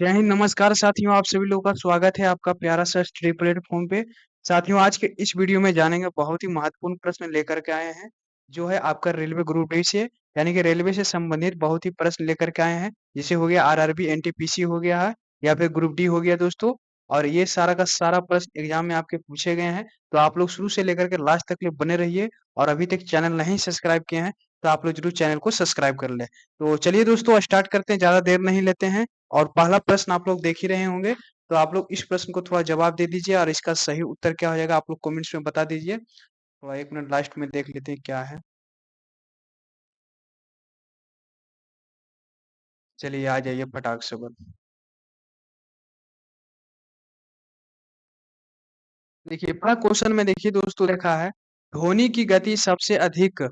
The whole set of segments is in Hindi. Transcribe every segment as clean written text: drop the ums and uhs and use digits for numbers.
जय हिंद, नमस्कार साथियों। आप सभी लोगों का स्वागत है आपका प्यारा सा स्टडी प्लेटफॉर्म पे। साथियों, आज के इस वीडियो में जानेंगे, बहुत ही महत्वपूर्ण प्रश्न लेकर के आए हैं, जो है आपका रेलवे ग्रुप डी से, यानी कि रेलवे से संबंधित बहुत ही प्रश्न लेकर के आए हैं। जैसे हो गया आरआरबी एनटीपीसी हो गया है, या फिर ग्रुप डी हो गया दोस्तों। और ये सारा का सारा प्रश्न एग्जाम में आपके पूछे गए हैं। तो आप लोग शुरू से लेकर के लास्ट तक के बने रहिए। और अभी तक चैनल नहीं सब्सक्राइब किए हैं तो आप लोग जरूर चैनल को सब्सक्राइब कर ले। तो चलिए दोस्तों, स्टार्ट करते हैं, ज्यादा देर नहीं लेते हैं। और पहला प्रश्न आप लोग देख ही रहे होंगे, तो आप लोग इस प्रश्न को थोड़ा जवाब दे दीजिए, और इसका सही उत्तर क्या हो जाएगा आप लोग कमेंट्स में बता दीजिए। थोड़ा 1 मिनट लास्ट में देख लेते हैं क्या है। चलिए आ जाइए फटाक से बन। देखिए पहला क्वेश्चन में, देखिए दोस्तों लिखा है, ध्वनि की गति सबसे अधिक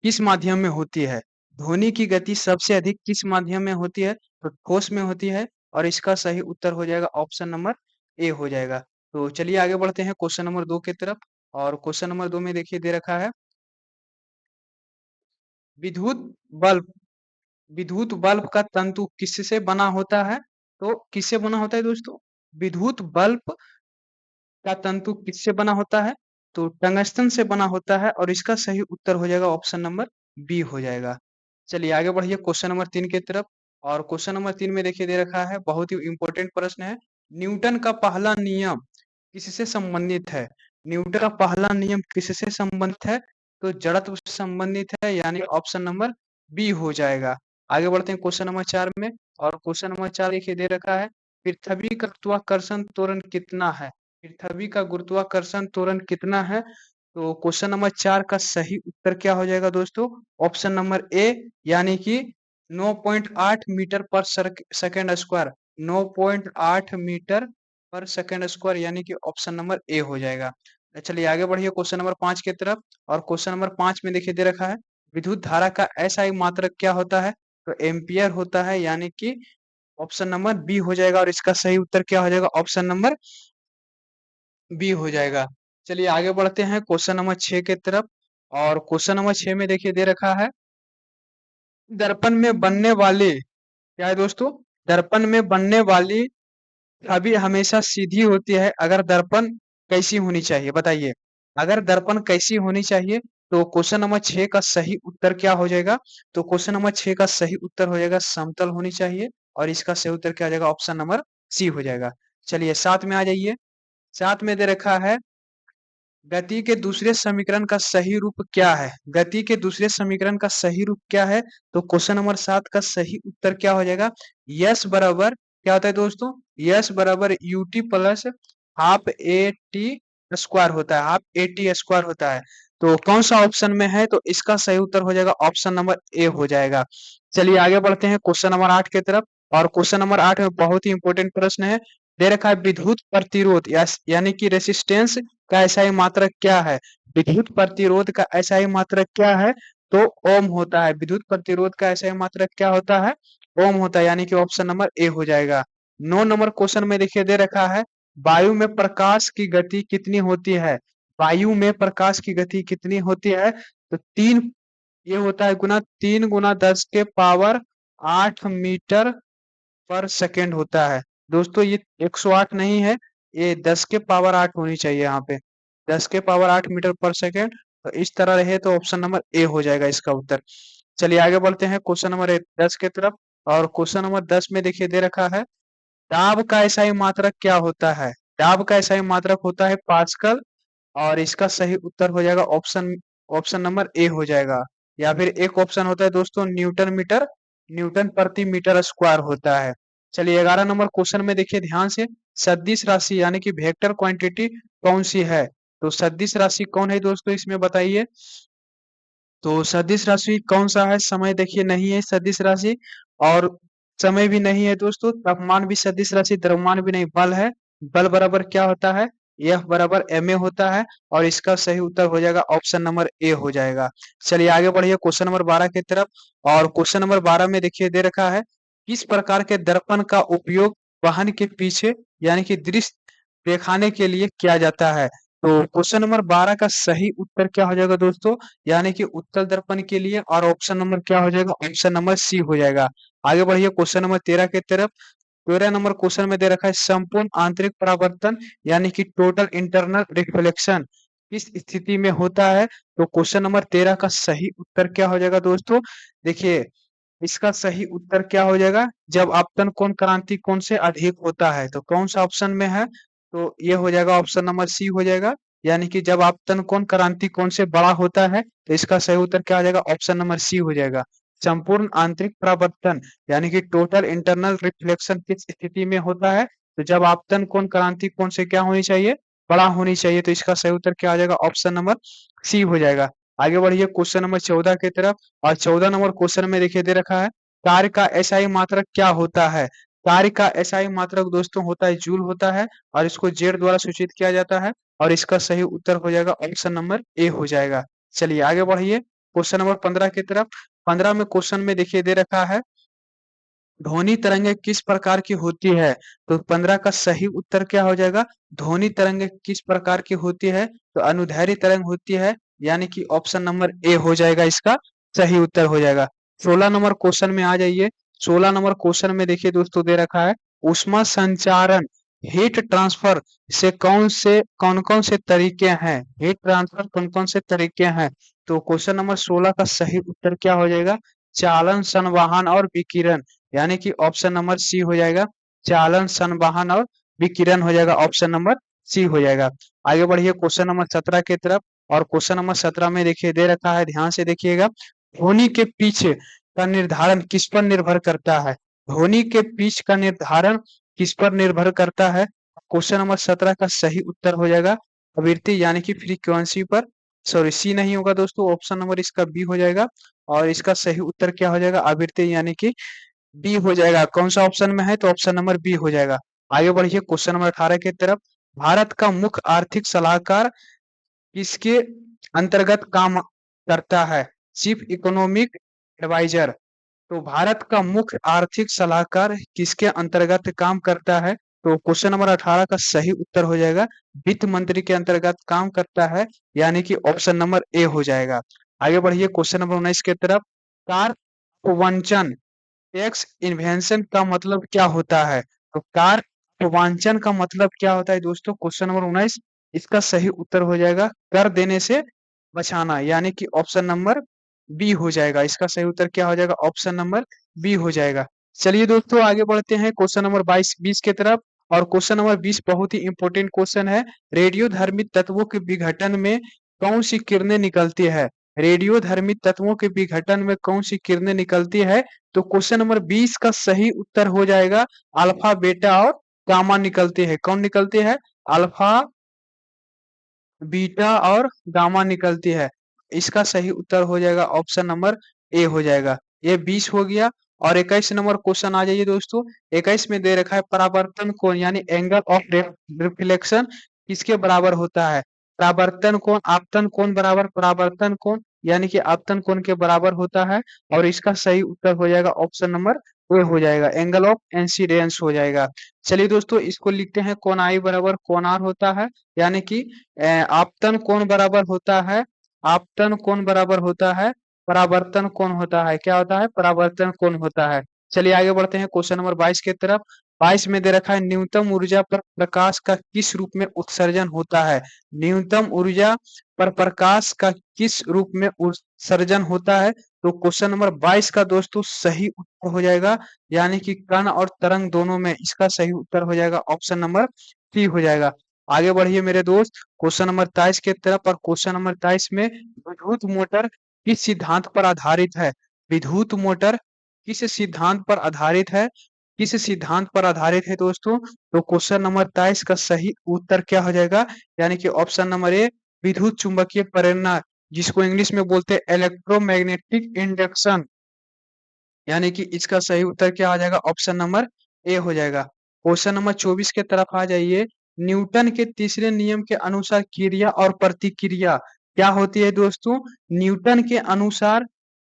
किस माध्यम में होती है? ध्वनि की गति सबसे अधिक किस माध्यम में होती है? तो ठोस में होती है। और इसका सही उत्तर हो जाएगा ऑप्शन नंबर ए हो जाएगा। तो चलिए आगे बढ़ते हैं क्वेश्चन नंबर 2 की तरफ। और क्वेश्चन नंबर 2 में देखिए दे रखा है, विद्युत बल्ब विद्युत बल्ब का तंतु किससे बना होता है? तो किससे बना होता है दोस्तों? विद्युत बल्ब का तंतु किससे बना होता है? तो टंगस्टन से बना होता है। और इसका सही उत्तर हो जाएगा ऑप्शन नंबर बी हो जाएगा। चलिए आगे बढ़िए क्वेश्चन नंबर 3 की तरफ। और क्वेश्चन नंबर 3 में देखिए दे रखा है, बहुत ही इंपॉर्टेंट प्रश्न है, न्यूटन का पहला नियम किससे संबंधित है? न्यूटन का पहला नियम किससे संबंधित है? तो जड़त्व से संबंधित है, यानी ऑप्शन नंबर बी हो जाएगा। आगे बढ़ते हैं क्वेश्चन नंबर 4 में। और क्वेश्चन नंबर 4 देखिए दे रखा है, पृथ्वी का गुरुत्वाकर्षण त्वरण कितना है? पृथ्वी का गुरुत्वाकर्षण त्वरण कितना है? तो क्वेश्चन नंबर 4 का सही उत्तर क्या हो जाएगा दोस्तों? ऑप्शन नंबर ए, यानी कि 9.8 मीटर पर सेकेंड स्क्वायर। 9.8 मीटर पर सेकेंड स्क्वायर, यानी कि ऑप्शन नंबर ए हो जाएगा। चलिए आगे बढ़िए क्वेश्चन नंबर 5 की तरफ। और क्वेश्चन नंबर 5 में देखिए दे रखा है, विद्युत धारा का एसआई मात्रक क्या होता है? तो एम्पियर होता है, यानी कि ऑप्शन नंबर बी हो जाएगा। और इसका सही उत्तर क्या हो जाएगा? ऑप्शन नंबर बी हो जाएगा। चलिए आगे बढ़ते हैं क्वेश्चन नंबर 6 के तरफ। और क्वेश्चन नंबर 6 में देखिए दे रखा है, दर्पण में बनने वाले, क्या है दोस्तों? दर्पण में बनने वाली छवि हमेशा सीधी होती है, अगर दर्पण कैसी होनी चाहिए बताइए? अगर दर्पण कैसी होनी चाहिए? तो क्वेश्चन नंबर 6 का सही उत्तर क्या हो जाएगा? तो क्वेश्चन नंबर 6 का सही उत्तर हो जाएगा समतल होनी चाहिए। और इसका सही उत्तर क्या हो जाएगा? ऑप्शन नंबर सी हो जाएगा। चलिए 7 में आ जाइए। 7 में दे रखा है, गति के दूसरे समीकरण का सही रूप क्या है? गति के दूसरे समीकरण का सही रूप क्या है? तो क्वेश्चन नंबर 7 का सही उत्तर क्या हो जाएगा? यस बराबर क्या होता है दोस्तों? यस बराबर UT plus half A T square होता है, हाफ ए टी स्क्वायर होता है। तो कौन सा ऑप्शन में है? तो इसका सही उत्तर हो जाएगा ऑप्शन नंबर ए हो जाएगा। चलिए आगे बढ़ते हैं क्वेश्चन नंबर 8 की तरफ। और क्वेश्चन नंबर 8 में बहुत ही इंपॉर्टेंट प्रश्न है, दे रखा है, विद्युत प्रतिरोध यानी कि रेसिस्टेंस का एसआई मात्रक क्या है? विद्युत प्रतिरोध का एसआई मात्रक क्या है? तो ओम होता है। विद्युत प्रतिरोध का एसआई मात्रक क्या होता है? ओम होता है, यानी कि ऑप्शन नंबर ए हो जाएगा। 9 नंबर क्वेश्चन में देखिए दे रखा है, वायु में प्रकाश की गति कितनी होती है? वायु में प्रकाश की गति कितनी होती है? तो 3, ये होता है गुना 3 गुना 10 के पावर 8 मीटर पर सेकेंड होता है। दोस्तों ये 108 नहीं है, ये 10 के पावर 8 होनी चाहिए यहाँ पे। 10 के पावर 8 मीटर पर सेकेंड। तो इस तरह रहे तो ऑप्शन नंबर ए हो जाएगा इसका उत्तर। चलिए आगे बढ़ते हैं क्वेश्चन नंबर 10 के तरफ। और क्वेश्चन नंबर 10 में देखिए दे रखा है, दाब का एसआई मात्रक क्या होता है? दाब का एसआई मात्रक होता है पास्कल। और इसका सही उत्तर हो जाएगा ऑप्शन ऑप्शन नंबर ए हो जाएगा। या फिर एक ऑप्शन होता है दोस्तों, न्यूटन मीटर, न्यूटन प्रति मीटर स्क्वायर होता है। चलिए 11 नंबर क्वेश्चन में देखिए ध्यान से, सदिश राशि यानी कि वेक्टर क्वांटिटी कौन सी है? तो सदिश राशि कौन है दोस्तों, इसमें बताइए? तो सदिश राशि कौन सा है? समय देखिए नहीं है सदिश राशि, और समय भी नहीं है दोस्तों, तापमान भी सदिश राशि, द्रव्यमान भी नहीं, बल है। बल बराबर क्या होता है? F बराबर ma होता है। और इसका सही उत्तर हो जाएगा ऑप्शन नंबर ए हो जाएगा। चलिए आगे बढ़िए क्वेश्चन नंबर 12 की तरफ। और क्वेश्चन नंबर 12 में देखिए दे रखा है, किस प्रकार के दर्पण का उपयोग वाहन के पीछे यानी कि दृश्य दिखाने के लिए किया जाता है? तो क्वेश्चन नंबर 12 का सही उत्तर क्या हो जाएगा दोस्तों? यानी कि उत्तल दर्पण के लिए। और ऑप्शन नंबर क्या हो जाएगा? ऑप्शन नंबर सी हो जाएगा। आगे बढ़िए क्वेश्चन नंबर 13 की तरफ। 13 नंबर क्वेश्चन में दे रखा है संपूर्ण आंतरिक परावर्तन यानी कि टोटल इंटरनल रिफ्लेक्शन किस स्थिति में होता है। तो क्वेश्चन नंबर 13 का सही उत्तर क्या हो जाएगा दोस्तों? देखिए, इसका सही उत्तर क्या हो जाएगा? जब आपतन कोण क्रांति कोण से अधिक होता है। तो कौन सा ऑप्शन में है? तो ये हो जाएगा ऑप्शन नंबर सी हो जाएगा। यानी कि जब आपतन कोण क्रांति कोण से बड़ा होता है, तो इसका सही उत्तर क्या हो जाएगा? ऑप्शन नंबर सी हो जाएगा। संपूर्ण आंतरिक परावर्तन यानी कि टोटल इंटरनल रिफ्लेक्शन किस स्थिति में होता है? तो जब आपतन कोण क्रांति कोण से क्या होनी चाहिए? बड़ा होनी चाहिए। तो इसका सही उत्तर क्या आ जाएगा? ऑप्शन नंबर सी हो जाएगा। आगे बढ़िए क्वेश्चन नंबर 14 की तरफ। और 14 नंबर क्वेश्चन में देखिए दे रखा है कार्य का एसआई मात्रक क्या होता है? कार्य का एसआई मात्रक दोस्तों होता है जूल होता है और इसको जेड द्वारा सूचित किया जाता है और इसका सही उत्तर हो जाएगा ऑप्शन नंबर ए हो जाएगा। चलिए आगे बढ़िए क्वेश्चन नंबर 15 की तरफ। 15 में क्वेश्चन में देखिए दे रखा है ध्वनि तरंगे किस प्रकार की होती है? तो 15 का सही उत्तर क्या हो जाएगा? ध्वनि तरंगे किस प्रकार की होती है? तो अनुदैर्ध्य तरंग होती है यानी कि ऑप्शन नंबर ए हो जाएगा इसका सही उत्तर हो जाएगा। 16 नंबर क्वेश्चन में आ जाइए। 16 नंबर क्वेश्चन में देखिए दोस्तों दे रखा है ऊष्मा संचारण हीट ट्रांसफर से कौन-कौन से तरीके हैं? हीट ट्रांसफर कौन-कौन से तरीके हैं? तो क्वेश्चन नंबर 16 का सही उत्तर क्या हो जाएगा? चालन, संवहन और विकिरण यानी कि ऑप्शन नंबर सी हो जाएगा। चालन, संवहन और विकिरण हो जाएगा ऑप्शन नंबर सी हो जाएगा। आगे बढ़िए क्वेश्चन नंबर 17 की तरफ। और क्वेश्चन नंबर 17 में देखिए दे रखा है ध्यान से देखिएगा ध्वनि के पिच का निर्धारण किस पर निर्भर करता है? ध्वनि के पिच का निर्धारण किस पर निर्भर करता है? क्वेश्चन नंबर 17 का सही उत्तर हो जाएगा आवृत्ति यानी कि फ्रीक्वेंसी पर। सॉरी सी नहीं होगा दोस्तों, ऑप्शन नंबर इसका बी हो जाएगा और इसका सही उत्तर क्या हो जाएगा? आवृत्ति यानी कि बी हो जाएगा। कौन सा ऑप्शन में है? तो ऑप्शन नंबर बी हो जाएगा। आगे बढ़िए क्वेश्चन नंबर 18 की तरफ। भारत का मुख्य आर्थिक सलाहकार किसके अंतर्गत काम करता है? Chief economic adviser. तो भारत का मुख्य आर्थिक सलाहकार किसके अंतर्गत काम करता है? तो क्वेश्चन नंबर 18 का सही उत्तर हो जाएगा वित्त मंत्री के अंतर्गत काम करता है यानी कि ऑप्शन नंबर ए हो जाएगा। आगे बढ़िए क्वेश्चन नंबर 19 की तरफ। कार अपवंचन टैक्स इन्वेंशन का मतलब क्या होता है? तो कार अपवांचन का मतलब क्या होता है दोस्तों? क्वेश्चन नंबर 19 इसका सही उत्तर हो जाएगा कर देने से बचाना यानी कि ऑप्शन नंबर बी हो जाएगा। इसका सही उत्तर क्या हो जाएगा? ऑप्शन नंबर बी हो जाएगा। चलिए दोस्तों आगे बढ़ते हैं क्वेश्चन नंबर 20 की तरफ। और क्वेश्चन नंबर 20 बहुत ही इंपॉर्टेंट क्वेश्चन है। रेडियोधर्मी तत्वों के विघटन में कौन सी किरणें निकलती है? रेडियोधर्मी तत्वों के विघटन में कौन सी किरणें निकलती है? तो क्वेश्चन नंबर 20 का सही उत्तर हो जाएगा अल्फा, बीटा और गामा निकलती है। कौन निकलती है? अल्फा, बीटा और गामा निकलती है। इसका सही उत्तर हो जाएगा ऑप्शन नंबर ए हो जाएगा। ये 20 हो गया। और 21 नंबर क्वेश्चन आ जाइए दोस्तों। 21 में दे रखा है परावर्तन कोण यानी एंगल ऑफ रिफ्लेक्शन किसके बराबर होता है? परावर्तन कोण आपतन कोण बराबर परावर्तन कोण यानी कि आपतन कोण के बराबर होता है और इसका सही उत्तर हो जाएगा ऑप्शन नंबर ए हो जाएगा एंगल ऑफ इंसिडेंस हो जाएगा। चलिए दोस्तों इसको लिखते हैं कोण आई बराबर कोण आर होता है यानी कि आपतन कोण बराबर होता है आपतन कोण बराबर होता है परावर्तन कोण होता है। क्या होता है? परावर्तन कोण होता है। चलिए आगे बढ़ते हैं क्वेश्चन नंबर 22 की तरफ। 22 में दे रखा है न्यूनतम ऊर्जा पर प्रकाश का किस रूप में उत्सर्जन होता है? न्यूनतम ऊर्जा पर प्रकाश का किस रूप में उत्सर्जन होता है? तो क्वेश्चन नंबर 22 का दोस्तों सही उत्तर हो जाएगा यानी कि कण और तरंग दोनों में इसका सही उत्तर हो जाएगा ऑप्शन नंबर सी हो जाएगा। आगे बढ़िए मेरे दोस्त क्वेश्चन नंबर 23 की तरफ। और क्वेश्चन नंबर 23 में विद्युत मोटर किस सिद्धांत पर आधारित है? विद्युत मोटर किस सिद्धांत पर आधारित है? किस सिद्धांत पर आधारित है दोस्तों? तो क्वेश्चन नंबर 23 का सही उत्तर क्या हो जाएगा? यानी कि ऑप्शन नंबर ए विद्युत चुंबकीय प्रेरणा जिसको इंग्लिश में बोलते हैं इलेक्ट्रोमैग्नेटिक इंडक्शन यानी कि इसका सही उत्तर क्या आ जाएगा? ऑप्शन नंबर ए हो जाएगा। क्वेश्चन नंबर 24 के तरफ आ जाइए। न्यूटन के तीसरे नियम के अनुसार क्रिया और प्रतिक्रिया क्या होती है दोस्तों? न्यूटन के अनुसार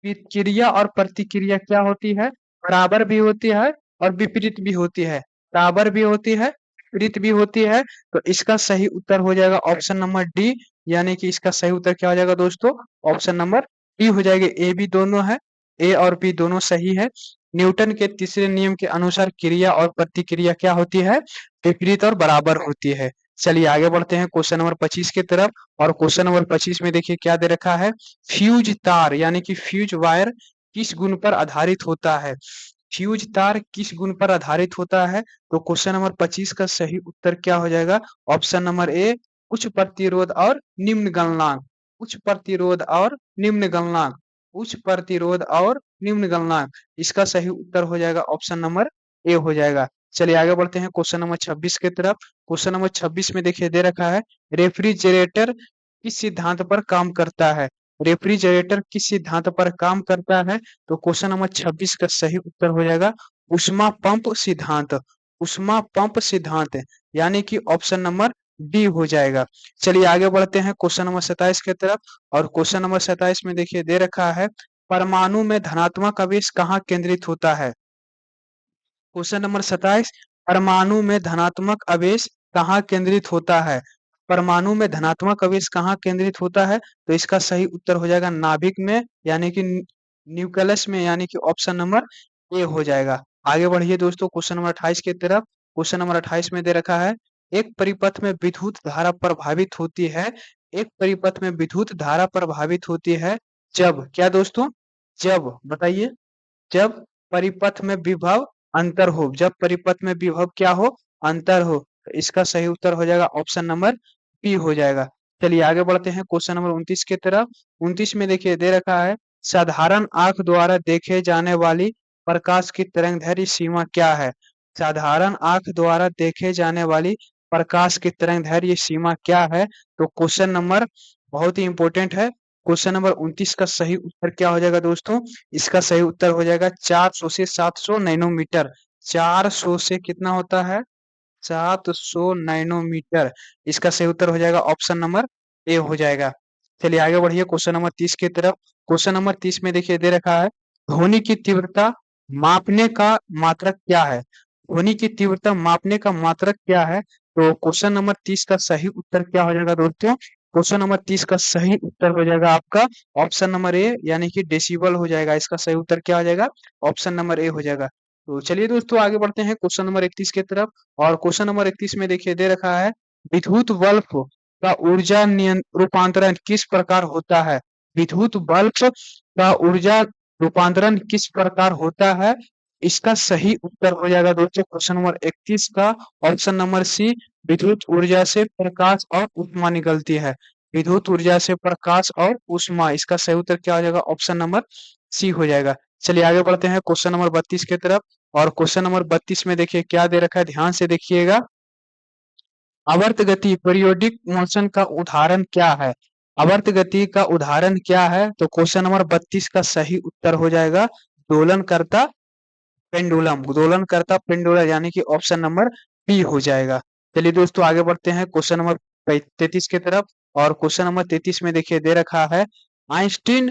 क्रिया और प्रतिक्रिया क्या होती है? बराबर भी होती है और विपरीत भी होती है। बराबर भी होती है, विपरीत भी होती है। तो इसका सही उत्तर हो जाएगा ऑप्शन नंबर डी यानी कि इसका सही उत्तर क्या हो जाएगा दोस्तों? ऑप्शन नंबर डी हो जाएगा। ए बी दोनों है, ए और बी दोनों सही है। न्यूटन के तीसरे नियम के अनुसार क्रिया और प्रतिक्रिया क्या होती है? विपरीत और बराबर होती है। चलिए आगे बढ़ते हैं क्वेश्चन नंबर 25 की तरफ। और क्वेश्चन नंबर 25 में देखिए क्या दे रखा है? फ्यूज तार यानी कि फ्यूज वायर किस गुण पर आधारित होता है? फ्यूज तार किस गुण पर आधारित होता है? तो क्वेश्चन नंबर 25 का सही उत्तर क्या हो जाएगा? ऑप्शन नंबर ए, उच्च प्रतिरोध और निम्न गलनांक। उच्च प्रतिरोध और निम्न गलनांक। उच्च प्रतिरोध और निम्न गलनांक। इसका सही उत्तर हो जाएगा ऑप्शन नंबर ए हो जाएगा। चलिए आगे बढ़ते हैं क्वेश्चन नंबर 26 की तरफ। क्वेश्चन नंबर 26 में देखिए दे रखा है, रेफ्रिजरेटर किस सिद्धांत पर काम करता है? रेफ्रिजरेटर किस सिद्धांत पर काम करता है? तो क्वेश्चन नंबर 26 का सही उत्तर हो जाएगा उष्मा पंप सिद्धांत। उष्मा पंप सिद्धांत यानी कि ऑप्शन नंबर डी हो जाएगा। चलिए आगे बढ़ते हैं क्वेश्चन नंबर 27 की तरफ। और क्वेश्चन नंबर 27 में देखिए दे रखा है, परमाणु में धनात्मक आवेश कहाँ केंद्रित होता है? क्वेश्चन नंबर 27, परमाणु में धनात्मक आवेश कहाँ केंद्रित होता है? परमाणु में धनात्मक आवेश कहाँ केंद्रित होता है? तो इसका सही उत्तर हो जाएगा नाभिक में यानी कि न्यूक्लियस में, यानी कि ऑप्शन नंबर ए हो जाएगा। आगे बढ़िए दोस्तों क्वेश्चन नंबर 28 की तरफ। क्वेश्चन नंबर 28 में दे रखा है, एक परिपथ में विद्युत धारा प्रभावित होती है। एक परिपथ में विद्युत धारा प्रभावित होती है जब क्या दोस्तों? जब बताइए, जब परिपथ में विभव अंतर हो। जब परिपथ में विभव क्या हो? अंतर हो। तो इसका सही उत्तर हो जाएगा ऑप्शन नंबर बी हो जाएगा। चलिए आगे बढ़ते हैं क्वेश्चन नंबर 29 की तरफ। 29 में देखिए दे रखा है, साधारण आंख द्वारा देखे जाने वाली प्रकाश की तरंगदैर्घ्य सीमा क्या है? साधारण आंख द्वारा देखे जाने वाली प्रकाश की तरंगदैर्घ्य सीमा क्या है? तो क्वेश्चन नंबर बहुत ही इंपॉर्टेंट है। क्वेश्चन नंबर 29 का सही उत्तर क्या हो जाएगा दोस्तों? इसका सही उत्तर हो जाएगा 400 से 700 नैनोमीटर। 400 से कितना होता है? 700 नैनोमीटर। इसका सही उत्तर हो जाएगा ऑप्शन नंबर ए हो जाएगा। चलिए आगे बढ़िए क्वेश्चन नंबर 30 की तरफ। क्वेश्चन नंबर 30 में देखिए दे रखा है, ध्वनि की तीव्रता मापने का मात्रक क्या है? ध्वनि की तीव्रता मापने का मात्रक क्या है? तो क्वेश्चन नंबर 30 का सही उत्तर क्या हो जाएगा दोस्तों? क्वेश्चन नंबर 30 का सही उत्तर हो जाएगा आपका ऑप्शन नंबर ए यानी कि डेसिबल हो जाएगा। इसका सही उत्तर क्या हो जाएगा? ऑप्शन नंबर ए हो जाएगा। तो चलिए दोस्तों आगे बढ़ते हैं क्वेश्चन नंबर 31 की तरफ। और क्वेश्चन नंबर 31 में देखिए दे रखा है, विद्युत बल्ब का ऊर्जा रूपांतरण किस प्रकार होता है? विद्युत बल्ब का ऊर्जा रूपांतरण किस प्रकार होता है? इसका सही उत्तर हो जाएगा दोस्तों क्वेश्चन नंबर 31 का ऑप्शन नंबर सी, विद्युत ऊर्जा से प्रकाश और ऊष्मा निकलती है। विद्युत ऊर्जा से प्रकाश और ऊष्मा। इसका सही उत्तर क्या हो जाएगा? ऑप्शन नंबर सी हो जाएगा। चलिए आगे बढ़ते हैं क्वेश्चन नंबर 32 की तरफ। और क्वेश्चन नंबर 32 में देखिए क्या दे रखा है, ध्यान से देखिएगा, आवर्त गति पीरियोडिक मोशन का उदाहरण क्या है? आवर्त गति का उदाहरण क्या है? तो क्वेश्चन नंबर 32 का सही उत्तर हो जाएगा दोलन करता पेंडुलम। दोलन करता पेंडुलम यानी कि ऑप्शन नंबर बी हो जाएगा। चलिए दोस्तों आगे बढ़ते हैं क्वेश्चन नंबर 33 की तरफ। और क्वेश्चन नंबर 33 में देखिए दे रखा है, आइंस्टीन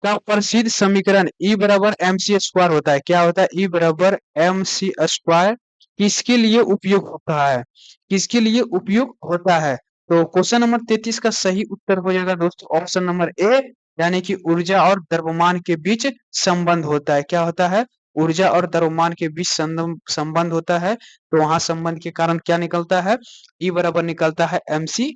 का प्रसिद्ध समीकरण E बराबर mc स्क्वायर होता है। क्या होता है? E बराबर mc स्क्वायर किसके लिए उपयोग होता है? किसके लिए उपयोग होता है? तो क्वेश्चन नंबर 33 का सही उत्तर हो जाएगा दोस्तों ऑप्शन नंबर ए यानी कि ऊर्जा और द्रव्यमान के बीच संबंध होता है। क्या होता है? ऊर्जा और द्रव्यमान के बीच संबंध होता है। तो वहां संबंध के कारण क्या निकलता है? E बराबर निकलता है mc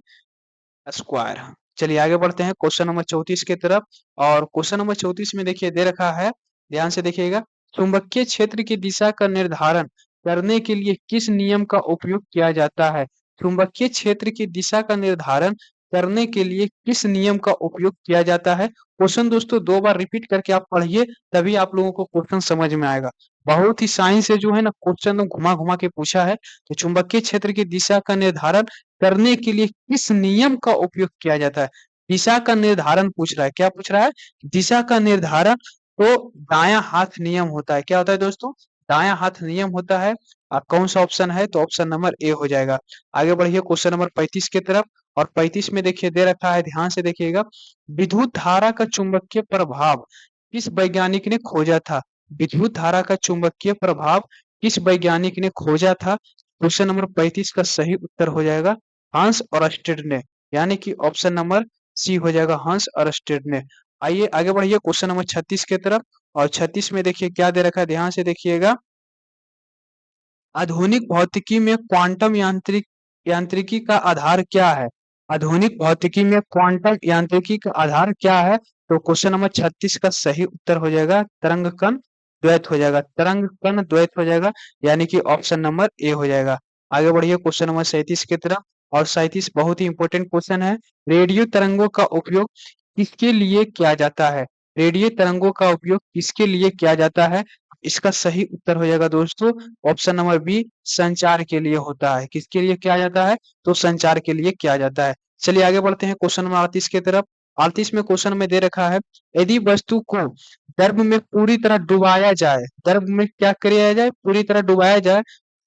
स्क्वायर। चलिए आगे बढ़ते हैं क्वेश्चन नंबर 34 की तरफ। और क्वेश्चन नंबर 34 में देखिए दे रखा है, ध्यान से देखिएगा, चुंबकीय क्षेत्र की दिशा का निर्धारण करने के लिए किस नियम का उपयोग किया जाता है? चुंबकीय क्षेत्र की दिशा का निर्धारण करने के लिए किस नियम का उपयोग किया जाता है? क्वेश्चन दोस्तों 2 बार रिपीट करके आप पढ़िए, तभी आप लोगों को क्वेश्चन समझ में आएगा। बहुत ही साइंस से जो है ना क्वेश्चन घुमा घुमा के पूछा है। तो चुंबकीय क्षेत्र की दिशा का निर्धारण करने के लिए किस नियम का उपयोग किया जाता है? दिशा का निर्धारण पूछ रहा है। क्या पूछ रहा है? दिशा का निर्धारण। तो दायां हाथ नियम होता है। क्या होता है दोस्तों? दायां हाथ नियम होता है। कौन सा ऑप्शन है? तो ऑप्शन नंबर ए हो जाएगा। आगे बढ़िए क्वेश्चन नंबर 35 की तरफ। और 35 में देखिए दे रखा है, ध्यान से देखिएगा, विद्युत धारा का चुंबकीय प्रभाव किस वैज्ञानिक ने खोजा था? विद्युत धारा का चुंबकीय प्रभाव किस वैज्ञानिक ने खोजा था? क्वेश्चन नंबर 35 का सही उत्तर हो जाएगा हंस और अस्टेड ने, यानी कि ऑप्शन नंबर सी हो जाएगा हंस और अस्टेड ने। आइए आगे बढ़िए क्वेश्चन नंबर 36 की तरफ। और 36 में देखिए क्या दे रखा है, ध्यान से देखिएगा। आधुनिक भौतिकी में क्वांटम यांत्रिकी का आधार क्या है? आधुनिक भौतिकी में क्वांटम यांत्रिकी का आधार क्या है? तो क्वेश्चन नंबर 36 का सही उत्तर हो जाएगा तरंग कण द्वैत हो जाएगा, तरंग कण द्वैत हो जाएगा, यानी कि ऑप्शन नंबर ए हो जाएगा। आगे बढ़िए क्वेश्चन नंबर 37 की तरफ। और 37 बहुत ही इंपॉर्टेंट क्वेश्चन है। रेडियो तरंगों का उपयोग किसके लिए किया जाता है? रेडियो तरंगों का उपयोग किसके लिए किया जाता है? इसका सही उत्तर हो जाएगा दोस्तों ऑप्शन नंबर बी, संचार के लिए होता है। किसके लिए किया जाता है? तो संचार के लिए किया जाता है। चलिए आगे बढ़ते हैं क्वेश्चन नंबर 38 की तरफ। 38 में क्वेश्चन में दे रखा है, यदि वस्तु को द्रव में पूरी तरह डुबाया जाए, द्रव में क्या किया जाए? पूरी तरह डुबाया जाए,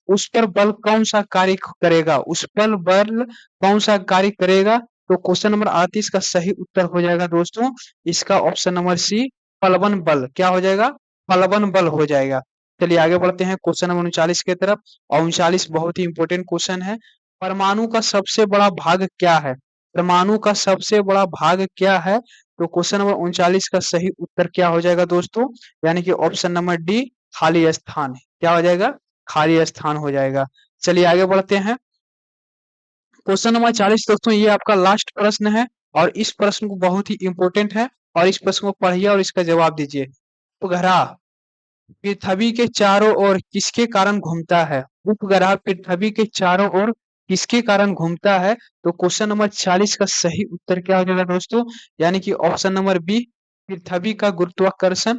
उस पर बल कौन सा कार्य करेगा? उस पर बल कौन सा कार्य करेगा? तो क्वेश्चन नंबर 38 का सही उत्तर हो जाएगा दोस्तों इसका ऑप्शन नंबर सी, प्लवन बल। क्या हो जाएगा? प्लवन बल हो जाएगा। चलिए आगे बढ़ते हैं क्वेश्चन नंबर 39 की तरफ। और 39 बहुत ही इंपॉर्टेंट क्वेश्चन है। परमाणु का सबसे बड़ा भाग क्या है? परमाणु का सबसे बड़ा भाग क्या है? तो क्वेश्चन नंबर 39 का सही उत्तर क्या हो जाएगा दोस्तों? यानी कि ऑप्शन नंबर डी, खाली स्थान। क्या हो जाएगा? खाली स्थान हो जाएगा। चलिए आगे बढ़ते हैं क्वेश्चन नंबर 40 दोस्तों, ये आपका लास्ट प्रश्न है। और इस प्रश्न को बहुत ही इंपॉर्टेंट है। और इस प्रश्न को पढ़िए और इसका जवाब दीजिए। उपग्रह पृथ्वी के चारों ओर किसके कारण घूमता है? उपग्रह पृथ्वी के चारों ओर किसके कारण घूमता है? तो क्वेश्चन नंबर 40 का सही उत्तर क्या हो जाएगा दोस्तों? यानी कि ऑप्शन नंबर बी, पृथ्वी का गुरुत्वाकर्षण।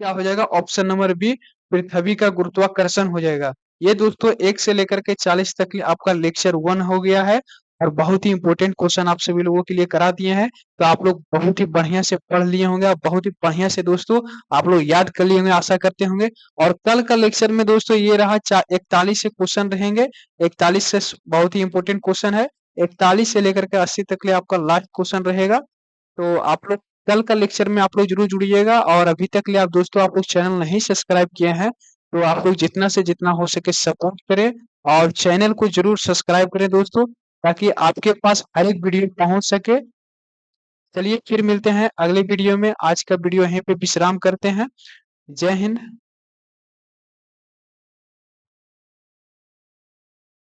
क्या हो जाएगा? ऑप्शन नंबर बी, पृथ्वी का गुरुत्वाकर्षण हो जाएगा। ये दोस्तों 1 से लेकर के 40 तक के आपका लेक्चर 1 हो गया है। और बहुत ही इंपॉर्टेंट क्वेश्चन आप सभी लोगों के लिए करा दिए हैं। तो आप लोग बहुत ही बढ़िया से पढ़ लिए होंगे और बहुत ही बढ़िया से दोस्तों आप लोग याद कर लिए होंगे, आशा करते होंगे। और कल का लेक्चर में दोस्तों ये रहा 41 से क्वेश्चन रहेंगे। 41 से बहुत ही इंपॉर्टेंट क्वेश्चन है। 41 से लेकर के 80 तक के लिए आपका लास्ट क्वेश्चन रहेगा। तो आप लोग कल का लेक्चर में आप लोग जरूर जुड़िएगा। और अभी तक के लिए आप दोस्तों आप लोग चैनल नहीं सब्सक्राइब किए हैं तो आप लोग जितना से जितना हो सके सपोर्ट करें और चैनल को जरूर सब्सक्राइब करें दोस्तों, ताकि आपके पास हर एक वीडियो पहुंच सके। चलिए फिर मिलते हैं अगले वीडियो में। आज का वीडियो यहीं पे विश्राम करते हैं। जय हिंद।